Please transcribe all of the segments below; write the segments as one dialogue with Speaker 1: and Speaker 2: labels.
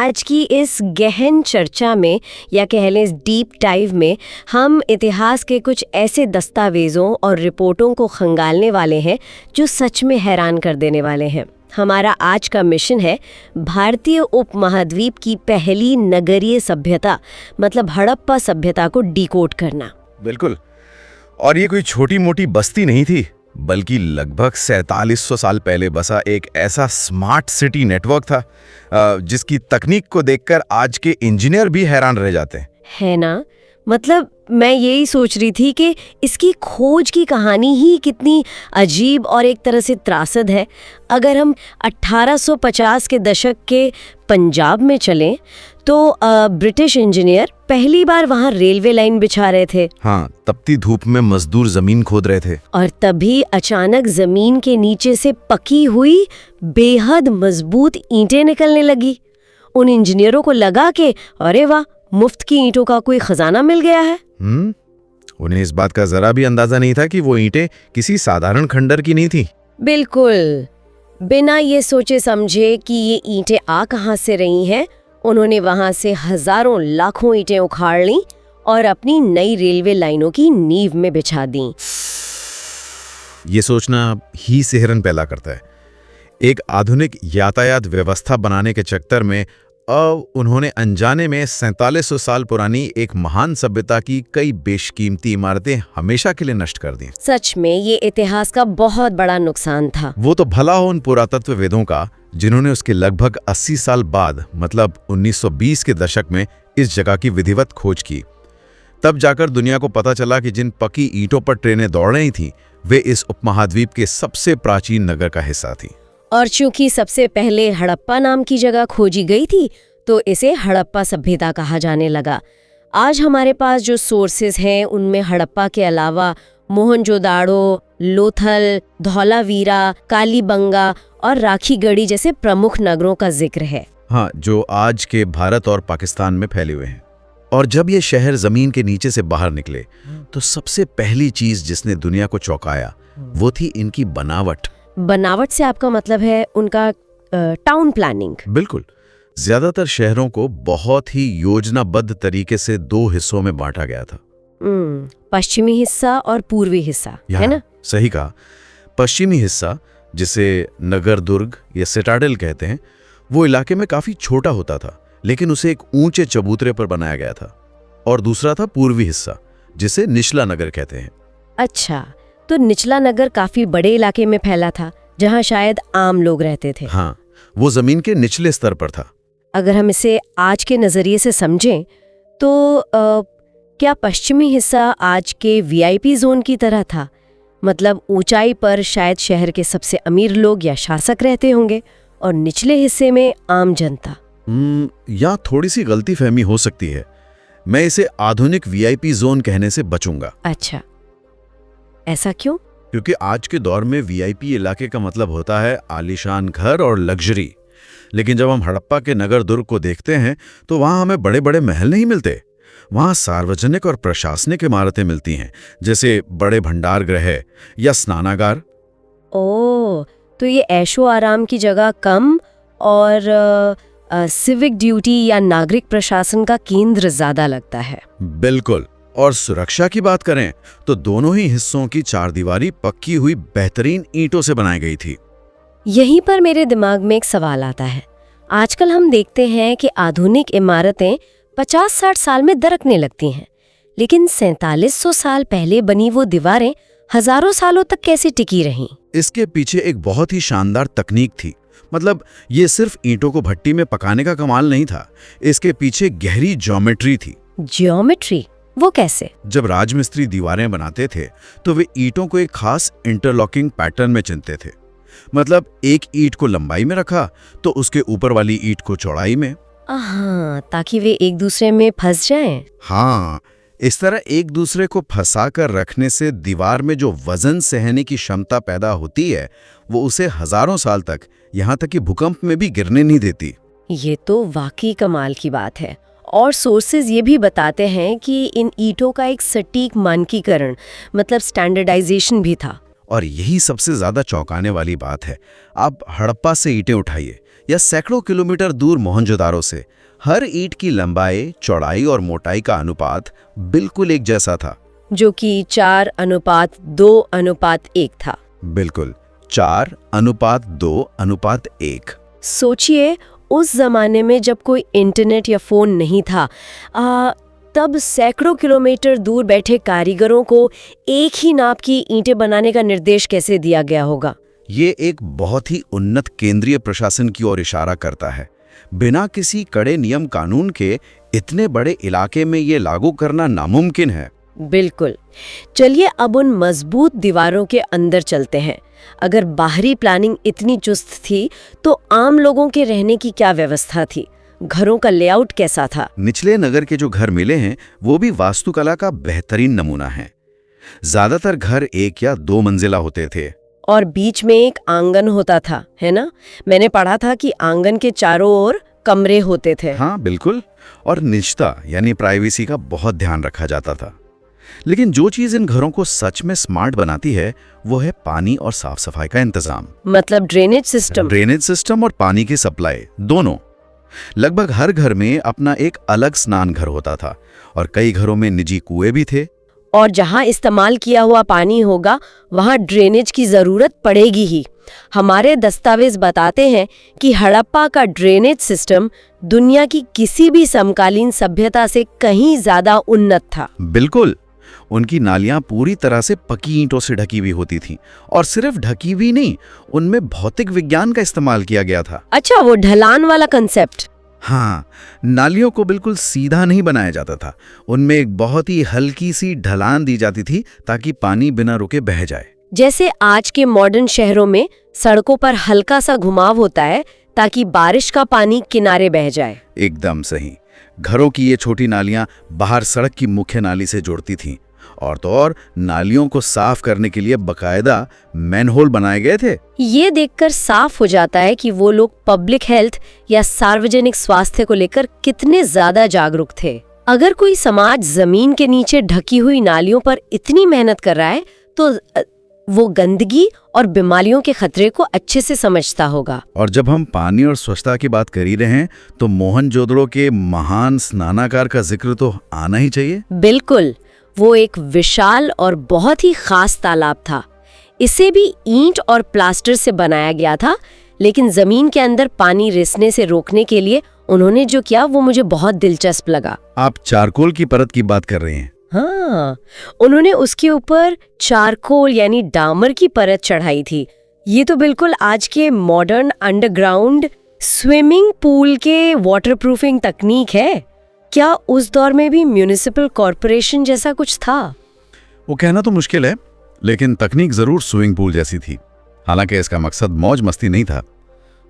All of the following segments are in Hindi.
Speaker 1: आज की इस गहन चर्चा में या कह लें इस डीप डाइव में हम इतिहास के कुछ ऐसे दस्तावेज़ों और रिपोर्टों को खंगालने वाले हैं जो सच में हैरान कर देने वाले हैं। हमारा आज का मिशन है भारतीय उपमहाद्वीप की पहली नगरीय सभ्यता मतलब हड़प्पा सभ्यता को डिकोड करना।
Speaker 2: बिल्कुल। और ये कोई छोटी मोटी बस्ती नहीं थी, बल्कि लगभग 4700 साल पहले बसा एक ऐसा स्मार्ट सिटी नेटवर्क था जिसकी तकनीक को देखकर आज के इंजीनियर भी हैरान रह जाते हैं। है
Speaker 1: ना? मतलब मैं यही सोच रही थी कि इसकी खोज की कहानी ही कितनी अजीब और एक तरह से त्रासद है। अगर हम 1850 के दशक के पंजाब में चलें तो ब्रिटिश इंजीनियर पहली बार वहां रेलवे लाइन बिछा रहे थे।
Speaker 2: हाँ, तपती धूप में मजदूर जमीन खोद रहे थे
Speaker 1: और तभी अचानक जमीन के नीचे से पकी हुई बेहद मजबूत ईंटें निकलने लगी। उन इंजीनियरों को लगा कि अरे वाह, मुफ्त की ईंटों का कोई खजाना मिल गया है।
Speaker 2: उन्हें इस बात का जरा भी अंदाजा नहीं था कि वो ईंटें किसी साधारण खंडर की नहीं थी।
Speaker 1: बिल्कुल। बिना ये सोचे समझे कि ये ईंटें आ कहां से रही हैं, उन्होंने वहां से हजारों लाखों ईंटें उखाड़ लीं और अपनी नई रेलवे लाइनों की नींव में बिछा दी।
Speaker 2: ये सोचना ही सिहरन पैदा करता है। एक आधुनिक यातायात व्यवस्था बनाने के चक्कर में उन्होंने अनजाने में 4700 साल पुरानी एक महान सभ्यता की कई बेशकीमती इमारतें हमेशा के लिए नष्ट कर दी।
Speaker 1: सच में ये इतिहास का बहुत बड़ा नुकसान था।
Speaker 2: वो तो भला हो उन पुरातत्ववेदों का जिन्होंने उसके लगभग 80 साल बाद मतलब 1920 के दशक में इस जगह की विधिवत खोज की। तब जाकर दुनिया को पता चला कि जिन पकी ईंटों पर ट्रेनें दौड़ रही थीं वे इस उपमहाद्वीप के सबसे प्राचीन नगर का हिस्सा थी।
Speaker 1: और चूंकि सबसे पहले हड़प्पा नाम की जगह खोजी गई थी तो इसे हड़प्पा सभ्यता कहा जाने लगा। आज हमारे पास जो सोर्सेज हैं उनमें हड़प्पा के अलावा मोहनजोदाड़ो, लोथल, धौलावीरा, कालीबंगा और राखीगढ़ी जैसे प्रमुख नगरों का जिक्र है।
Speaker 2: हाँ, जो आज के भारत और पाकिस्तान में फैले हुए हैं। और जब ये शहर जमीन के नीचे से बाहर निकले तो सबसे पहली चीज जिसने दुनिया को चौंकाया वो थी इनकी बनावट।
Speaker 1: बनावट से आपका मतलब है उनका टाउन प्लानिंग?
Speaker 2: बिल्कुल। ज्यादातर शहरों को बहुत ही योजनाबद्ध तरीके से दो हिस्सों में बांटा गया था।
Speaker 1: पश्चिमी हिस्सा और पूर्वी हिस्सा, है ना?
Speaker 2: सही कहा। पश्चिमी हिस्सा, जिसे नगर दुर्ग या सिटाडेल कहते हैं, वो इलाके में काफी छोटा होता था, लेकिन उसे एक ऊंचे चबूतरे पर बनाया गया था। और दूसरा था पूर्वी हिस्सा, जिसे निचला नगर कहते हैं।
Speaker 1: अच्छा, तो निचला नगर काफी बड़े इलाके में फैला था जहां शायद आम लोग रहते थे।
Speaker 2: हाँ, वो जमीन के निचले स्तर पर था।
Speaker 1: अगर हम इसे आज के नजरिए से समझें तो क्या पश्चिमी हिस्सा आज के वीआईपी जोन की तरह था? मतलब ऊंचाई पर शायद शहर के सबसे अमीर लोग या शासक रहते होंगे और निचले हिस्से में आम जनता।
Speaker 2: या थोड़ी सी गलतीफहमी हो सकती है। मैं इसे आधुनिक वीआईपी जोन कहने से बचूंगा।
Speaker 1: अच्छा, ऐसा क्यों?
Speaker 2: क्योंकि आज के दौर में वीआईपी इलाके का मतलब होता है आलीशान घर और लग्जरी। लेकिन जब हम हड़प्पा के नगर दुर्ग को देखते हैं तो वहां हमें बड़े बड़े महल नहीं मिलते। वहां सार्वजनिक और प्रशासनिक इमारतें मिलती हैं, जैसे बड़े भंडार गृह या स्नानागार।
Speaker 1: ओह, तो ये ऐशो आराम की जगह कम और सिविक ड्यूटी या नागरिक प्रशासन का केंद्र ज्यादा लगता है।
Speaker 2: बिल्कुल। और सुरक्षा की बात करें तो दोनों ही हिस्सों की चारदीवारी पक्की हुई बेहतरीन ईंटों से बनाई गई थी।
Speaker 1: यहीं पर मेरे दिमाग में एक सवाल आता है। आजकल हम देखते हैं कि आधुनिक इमारतें 50-60 साल में दरकने लगती हैं, लेकिन 4700 साल पहले बनी वो दीवारें हजारों सालों तक कैसे टिकी रहीं?
Speaker 2: इसके पीछे एक बहुत ही शानदार तकनीक थी। मतलब ये सिर्फ ईंटों को भट्टी में पकाने का कमाल नहीं था, इसके पीछे गहरी ज्योमेट्री थी।
Speaker 1: ज्योमेट्री? वो कैसे?
Speaker 2: जब राजमिस्त्री दीवारें बनाते थे तो वे ईंटों को एक खास इंटरलॉकिंग पैटर्न में चुनते थे। मतलब एक ईंट को लंबाई में रखा तो उसके ऊपर वाली ईंट को चौड़ाई में।
Speaker 1: हाँ, ताकि वे एक दूसरे में फंस जाएं।
Speaker 2: हाँ, इस तरह एक दूसरे को फंसा कर रखने से दीवार में जो वजन सहने की क्षमता पैदा होती है वो उसे हजारों साल तक, यहाँ तक कि भूकंप में भी गिरने नहीं देती।
Speaker 1: ये तो वाकई कमाल की बात है। और सोर्सेज ये भी बताते हैं कि इन ईंटों का एक सटीक मानकीकरण मतलब स्टैंडर्डाइजेशन भी था।
Speaker 2: और यही सबसे ज्यादा चौंकाने वाली बात है। आप हड़प्पा से ईंटें उठाइए या सैकड़ों किलोमीटर दूर मोहनजोदारो से हर ईंट की लंबाई, चौड़ाई और मोटाई का अनुपात बिल्कुल एक जैसा था।
Speaker 1: जो कि 4:2:1 था।
Speaker 2: बिल्कुल 4:2:1।
Speaker 1: सोचिए, उस जमाने में जब कोई इंटरनेट या फोन नहीं था, तब सैकड़ों किलोमीटर दूर बैठे कारीगरों को एक ही नाप की ईंटें बनाने का निर्देश कैसे दिया गया होगा।
Speaker 2: ये एक बहुत ही उन्नत केंद्रीय प्रशासन की ओर इशारा करता है। बिना किसी कड़े नियम कानून के इतने बड़े इलाके में ये लागू करना नामुमकिन है।
Speaker 1: बिल्कुल। चलिए अब उन मजबूत दीवारों के अंदर चलते हैं। अगर बाहरी प्लानिंग इतनी चुस्त थी तो आम लोगों के रहने की क्या व्यवस्था थी? घरों का लेआउट कैसा था?
Speaker 2: निचले नगर के जो घर मिले हैं वो भी वास्तुकला का बेहतरीन नमूना है। ज्यादातर घर 1 या 2 मंजिला होते थे
Speaker 1: और बीच में एक आंगन होता था, है ना? मैंने पढ़ा था कि आंगन के चारों ओर कमरे होते थे।
Speaker 2: हाँ बिल्कुल, और निजता यानी प्राइवेसी का बहुत ध्यान रखा जाता था। लेकिन जो चीज इन घरों को सच में स्मार्ट बनाती है वो है पानी और साफ सफाई का इंतजाम।
Speaker 1: मतलब ड्रेनेज सिस्टम
Speaker 2: और पानी की सप्लाई दोनों। लगभग हर घर में अपना एक अलग स्नान घर होता था और कई घरों में निजी कुएं भी थे।
Speaker 1: और जहां इस्तेमाल किया हुआ पानी होगा वहां ड्रेनेज की जरूरत पड़ेगी ही। हमारे दस्तावेज बताते हैं कि हड़प्पा का ड्रेनेज सिस्टम दुनिया की किसी भी समकालीन सभ्यता से कहीं ज्यादा उन्नत था।
Speaker 2: बिल्कुल, उनकी नालियां पूरी तरह से पकी ईंटों से ढकी हुई होती थीं, और सिर्फ ढकी हुई नहीं, उनमें भौतिक विज्ञान का इस्तेमाल किया गया था।
Speaker 1: अच्छा, वो ढलान वाला कंसेप्ट।
Speaker 2: हाँ, नालियों को बिल्कुल सीधा नहीं बनाया जाता था। उनमें एक बहुत ही हल्की सी ढलान दी जाती थी ताकि पानी बिना रुके बह जाए।
Speaker 1: जैसे आज के मॉडर्न शहरों में सड़कों पर हल्का सा घुमाव होता है ताकि बारिश का पानी किनारे बह जाए।
Speaker 2: एकदम सही। घरों की ये छोटी नालियां बाहर सड़क की मुख्य नाली से जुड़ती थीं, और तो और नालियों को साफ करने के लिए बकायदा मैनहोल बनाए गए थे।
Speaker 1: ये देखकर साफ हो जाता है कि वो लोग पब्लिक हेल्थ या सार्वजनिक स्वास्थ्य को लेकर कितने ज्यादा जागरूक थे। अगर कोई समाज जमीन के नीचे ढकी हुई नालियों पर इतनी मेहनत कर रहा है तो वो गंदगी और बीमारियों के खतरे को अच्छे से समझता होगा।
Speaker 2: और जब हम पानी और स्वच्छता की बात कर ही रहे हैं तो मोहनजोदड़ो के महान स्नानागार का जिक्र तो आना ही चाहिए।
Speaker 1: बिल्कुल, वो एक विशाल और बहुत ही खास तालाब था। इसे भी ईंट और प्लास्टर से बनाया गया था, लेकिन जमीन के अंदर पानी रिसने से रोकने के लिए उन्होंने जो किया वो मुझे बहुत दिलचस्प लगा।
Speaker 2: आप चारकोल की परत की बात कर रहे हैं?
Speaker 1: हाँ, उन्होंने उसके ऊपर चारकोल यानी डामर की परत चढ़ाई थी। ये तो बिल्कुल आज के मॉडर्न अंडरग्राउंड स्विमिंग पूल के वाटरप्रूफिंग तकनीक है। क्या उस दौर में भी म्युनिसिपल कॉरपोरेशन जैसा कुछ था?
Speaker 2: वो कहना तो मुश्किल है, लेकिन तकनीक जरूर स्विमिंग पूल जैसी थी। हालांकि इसका मकसद मौज मस्ती नहीं था।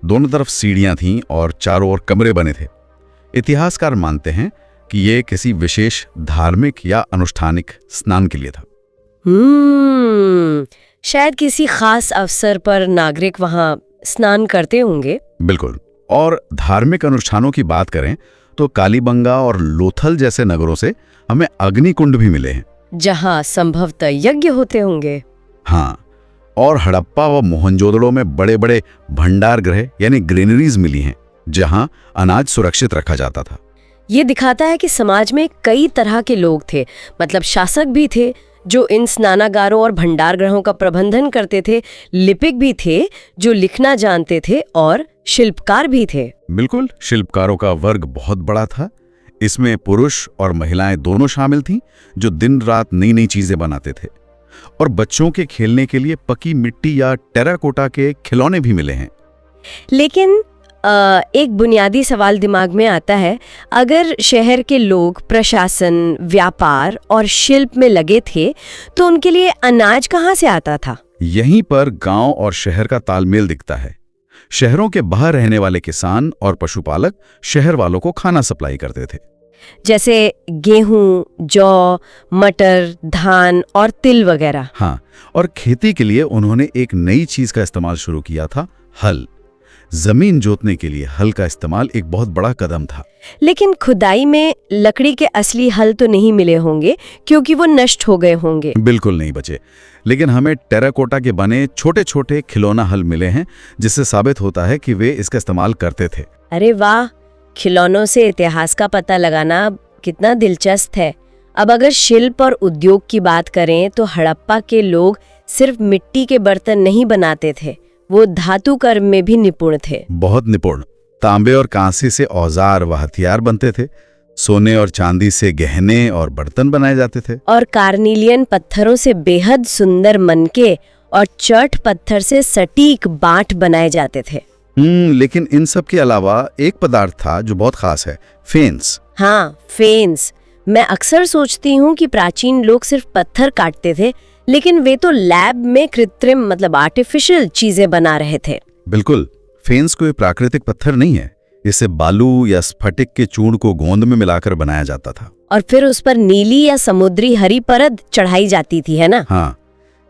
Speaker 2: दोनों तरफ सीढ़ियां थीं और चारों ओर कमरे बने थे। इतिहासकार मानते हैं कि ये किसी विशेष धार्मिक या अनुष्ठानिक स्नान के लिए था।
Speaker 1: शायद किसी खास अवसर पर नागरिक वहां स्नान करते होंगे।
Speaker 2: बिल्कुल। और धार्मिक अनुष्ठानों की बात करें तो कालीबंगा और लोथल जैसे नगरों से हमें अग्निकुंड भी मिले हैं,
Speaker 1: जहां संभवतः यज्ञ होते होंगे।
Speaker 2: हाँ, और हड़प्पा व मोहनजोदड़ो में बड़े बड़े भंडार गृह यानी ग्रेनरीज मिली हैं, जहां अनाज सुरक्षित रखा जाता था।
Speaker 1: ये दिखाता है कि समाज में कई तरह के लोग थे। मतलब शासक भी थे जो इन स्नानागारों और भंडार गृहों का प्रबंधन करते थे, लिपिक भी थे जो लिखना जानते थे, और शिल्पकार भी थे।
Speaker 2: बिल्कुल, शिल्पकारों का वर्ग बहुत बड़ा था। इसमें पुरुष और महिलाएं दोनों शामिल थीं, जो दिन रात नई नई चीजें बनाते थे। और बच्चों के खेलने के लिए पकी मिट्टी या टेराकोटा के खिलौने भी मिले हैं।
Speaker 1: लेकिन एक बुनियादी सवाल दिमाग में आता है, अगर शहर के लोग प्रशासन, व्यापार और शिल्प में लगे थे तो उनके लिए अनाज कहाँ से आता था?
Speaker 2: यहीं पर गांव और शहर का तालमेल दिखता है। शहरों के बाहर रहने वाले किसान और पशुपालक शहर वालों को खाना सप्लाई करते थे,
Speaker 1: जैसे गेहूं, जौ, मटर, धान और तिल वगैरह।
Speaker 2: हाँ, और खेती के लिए उन्होंने एक नई चीज का इस्तेमाल शुरू किया था, हल। जमीन जोतने के लिए हल का इस्तेमाल एक बहुत बड़ा कदम था।
Speaker 1: लेकिन खुदाई में लकड़ी के असली हल तो नहीं मिले होंगे, क्योंकि वो नष्ट हो गए होंगे।
Speaker 2: बिल्कुल नहीं बचे, लेकिन हमें टेराकोटा के बने छोटे छोटे खिलौना हल मिले हैं, जिससे साबित होता है कि वे इसका इस्तेमाल करते थे।
Speaker 1: अरे वाह, खिलौनों से इतिहास का पता लगाना कितना दिलचस्प है। अब अगर शिल्प और उद्योग की बात करें तो हड़प्पा के लोग सिर्फ मिट्टी के बर्तन नहीं बनाते थे, वो धातु कर्म में भी निपुण थे।
Speaker 2: बहुत निपुण। तांबे और कांसे से औजार व हथियार बनते थे, सोने और चांदी से गहने और बर्तन बनाए जाते थे,
Speaker 1: और कार्निलियन पत्थरों से बेहद सुंदर मनके और चट पत्थर से सटीक बांट बनाए जाते थे।
Speaker 2: लेकिन इन सब के अलावा एक पदार्थ था जो बहुत खास है, फेंस।
Speaker 1: हाँ, फेंस। मैं अक्सर सोचती हूँ कि प्राचीन लोग सिर्फ पत्थर काटते थे, लेकिन वे तो लैब में कृत्रिम मतलब आर्टिफिशियल चीजें बना रहे थे।
Speaker 2: बिल्कुल, फेंस कोई प्राकृतिक पत्थर नहीं है। इसे बालू या स्फटिक के चूर्ण को गोंद में मिलाकर बनाया जाता था
Speaker 1: और फिर उस पर नीली या समुद्री हरी परत चढ़ाई जाती थी, है ना?
Speaker 2: हाँ,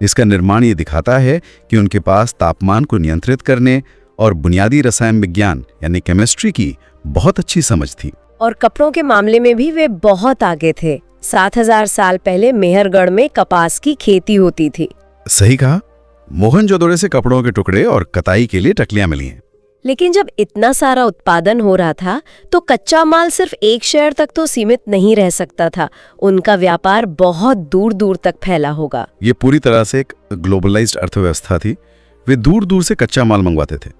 Speaker 2: इसका निर्माण ये दिखाता है कि उनके पास तापमान को नियंत्रित करने और बुनियादी रसायन विज्ञान यानी केमिस्ट्री की बहुत अच्छी समझ थी।
Speaker 1: और कपड़ों के मामले में भी वे बहुत आगे थे। 7000 साल पहले मेहरगढ़ में कपास की खेती होती थी।
Speaker 2: सही कहा। मोहनजोदड़ो से कपड़ों के टुकड़े और कताई के लिए टकलियां मिली हैं।
Speaker 1: लेकिन जब इतना सारा उत्पादन हो रहा था तो कच्चा माल सिर्फ एक शहर तक तो सीमित नहीं रह सकता था। उनका व्यापार बहुत दूर दूर तक फैला होगा।
Speaker 2: ये पूरी तरह से एक ग्लोबलाइज्ड अर्थव्यवस्था थी। वे दूर दूर से कच्चा माल मंगवाते थे।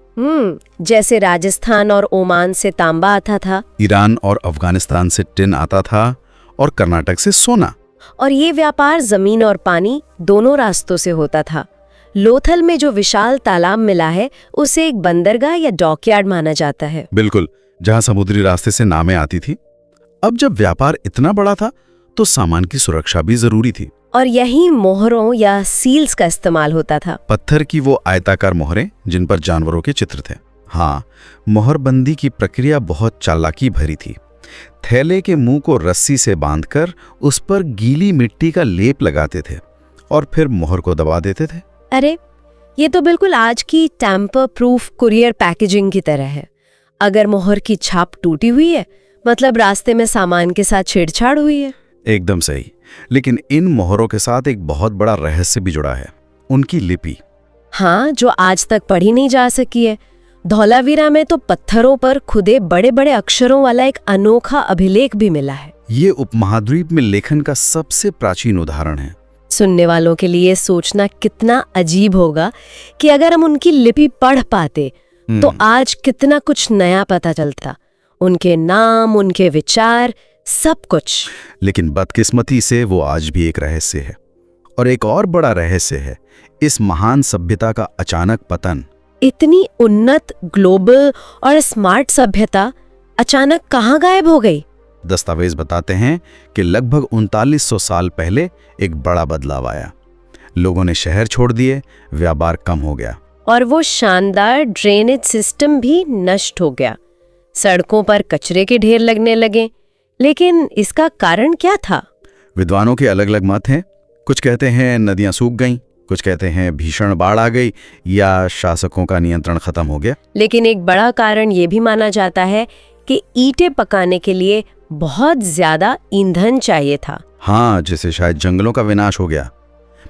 Speaker 1: जैसे राजस्थान और ओमान से तांबा आता था,
Speaker 2: ईरान और अफगानिस्तान से टिन आता था, और कर्नाटक से सोना।
Speaker 1: और ये व्यापार जमीन और पानी दोनों रास्तों से होता था। लोथल में जो विशाल तालाब मिला है उसे एक बंदरगाह या डॉकयार्ड माना जाता है।
Speaker 2: बिल्कुल, जहां समुद्री रास्ते से नावें आती थी। अब जब व्यापार इतना बड़ा था तो सामान की सुरक्षा भी जरूरी थी,
Speaker 1: और यही मोहरों या सील्स का इस्तेमाल होता था।
Speaker 2: पत्थर की वो आयताकार मोहरें जिन पर जानवरों के चित्र थे। हाँ, मोहरबंदी की प्रक्रिया बहुत चालाकी भरी थी। थैले के मुंह को रस्सी से बांधकर उस पर गीली मिट्टी का लेप लगाते थे और फिर मोहर को दबा देते थे।
Speaker 1: अरे, ये तो बिल्कुल आज की टैम्पर प्रूफ कुरियर पैकेजिंग की तरह है। अगर मोहर की छाप टूटी हुई है, मतलब रास्ते में सामान के साथ छेड़छाड़ हुई है।
Speaker 2: एकदम सही। लेकिन इन मोहरों के साथ एक बहुत बड़ा रहस्य भी जुड़ा है, उनकी लिपि।
Speaker 1: हाँ, जो आज तक पढ़ी नहीं जा सकी है। धौलावीरा में तो पत्थरों पर खुदे बड़े बड़े अक्षरों वाला एक अनोखा अभिलेख भी मिला है।
Speaker 2: ये उपमहाद्वीप में लेखन का सबसे प्राचीन उदाहरण है।
Speaker 1: सुनने वालों के लिए सोचना कितना अजीब होगा कि अगर हम उनकी लिपि पढ़ पाते तो आज कितना कुछ नया पता चलता। उनके नाम, उनके विचार, सब कुछ।
Speaker 2: लेकिन बदकिस्मती से वो आज भी एक रहस्य है। और एक और बड़ा रहस्य है इस महान सभ्यता का अचानक पतन।
Speaker 1: इतनी उन्नत, ग्लोबल और स्मार्ट सभ्यता अचानक कहाँ गायब हो गई?
Speaker 2: दस्तावेज बताते हैं कि लगभग 3900 साल पहले एक बड़ा बदलाव आया। लोगों ने शहर छोड़ दिए, व्यापार कम हो गया,
Speaker 1: और वो शानदार ड्रेनेज सिस्टम भी नष्ट हो गया। सड़कों पर कचरे के ढेर लगने लगे। लेकिन इसका कारण क्या था?
Speaker 2: विद्वानों के अलग अलग मत हैं। कुछ कहते हैं नदियां सूख गईं, कुछ कहते हैं भीषण बाढ़ आ गई, या शासकों का नियंत्रण खत्म हो गया।
Speaker 1: लेकिन एक बड़ा कारण ये भी माना जाता है कि ईंटें पकाने के लिए बहुत ज्यादा ईंधन चाहिए था।
Speaker 2: हाँ, जिससे शायद जंगलों का विनाश हो गया।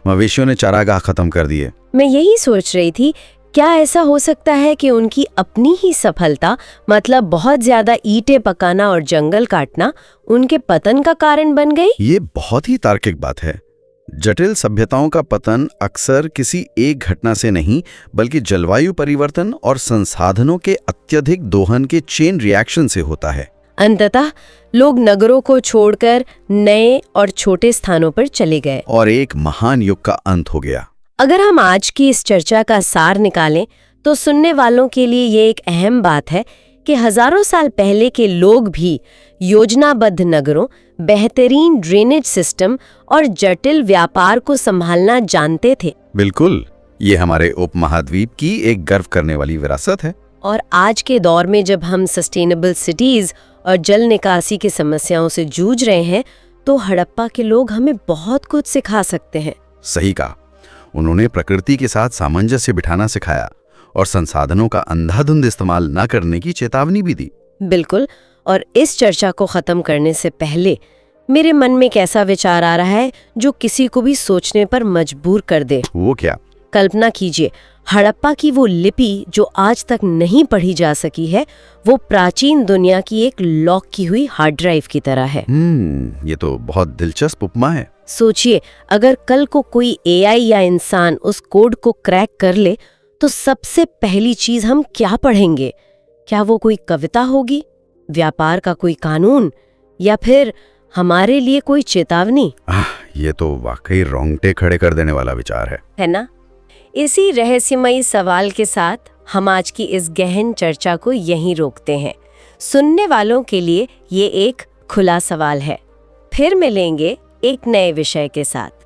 Speaker 2: मवेशियों ने चारागाह खत्म कर दिए।
Speaker 1: मैं यही सोच रही थी, क्या ऐसा हो सकता है कि उनकी अपनी ही सफलता, मतलब बहुत ज्यादा ईंटें पकाना और जंगल काटना, उनके पतन का कारण बन गई?
Speaker 2: ये बहुत ही तार्किक बात है। जटिल सभ्यताओं का पतन अक्सर किसी एक घटना से नहीं, बल्कि जलवायु परिवर्तन और संसाधनों के अत्यधिक दोहन के चेन रिएक्शन से होता है।
Speaker 1: अंततः लोग नगरों को छोड़कर नए और छोटे स्थानों पर चले गए
Speaker 2: और एक महान युग का अंत हो गया।
Speaker 1: अगर हम आज की इस चर्चा का सार निकालें तो सुनने वालों के लिए ये एक अहम बात है कि हजारों साल पहले के लोग भी योजनाबद्ध नगरों, बेहतरीन ड्रेनेज सिस्टम और जटिल व्यापार को संभालना जानते थे।
Speaker 2: बिल्कुल, ये हमारे उपमहाद्वीप की एक गर्व करने वाली विरासत है।
Speaker 1: और आज के दौर में जब हम सस्टेनेबल सिटीज और जल निकासी की समस्याओं से जूझ रहे हैं तो हड़प्पा के लोग हमें बहुत कुछ सिखा सकते हैं।
Speaker 2: सही कहा। उन्होंने प्रकृति के साथ सामंजस्य बिठाना सिखाया
Speaker 3: और संसाधनों का अंधाधुंध इस्तेमाल न करने की चेतावनी भी दी।
Speaker 1: बिल्कुल। और इस चर्चा को खत्म करने से पहले मेरे मन में एक ऐसा विचार आ रहा है जो किसी को भी सोचने पर मजबूर कर दे।
Speaker 3: वो क्या?
Speaker 1: कल्पना कीजिए, हड़प्पा की वो लिपि जो आज तक नहीं पढ़ी जा सकी है, वो प्राचीन दुनिया की एक लॉक की हुई हार्ड ड्राइव की तरह है।
Speaker 3: ये तो बहुत दिलचस्प उपमा है।
Speaker 1: सोचिए, अगर कल को कोई एआई या इंसान उस कोड को क्रैक कर ले, तो सबसे पहली चीज हम क्या पढ़ेंगे? क्या वो कोई कविता होगी, व्यापार का कोई कानून, या फिर हमारे लिए कोई चेतावनी?
Speaker 3: ये तो वाकई रोंगटे खड़े कर देने वाला विचार
Speaker 1: है ना? इसी रहस्यमयी सवाल के साथ हम आज की इस गहन चर्चा को यहीं रोकते हैं। सुनने वालों के लिए ये एक खुला सवाल है। फिर मिलेंगे एक नए विषय के साथ।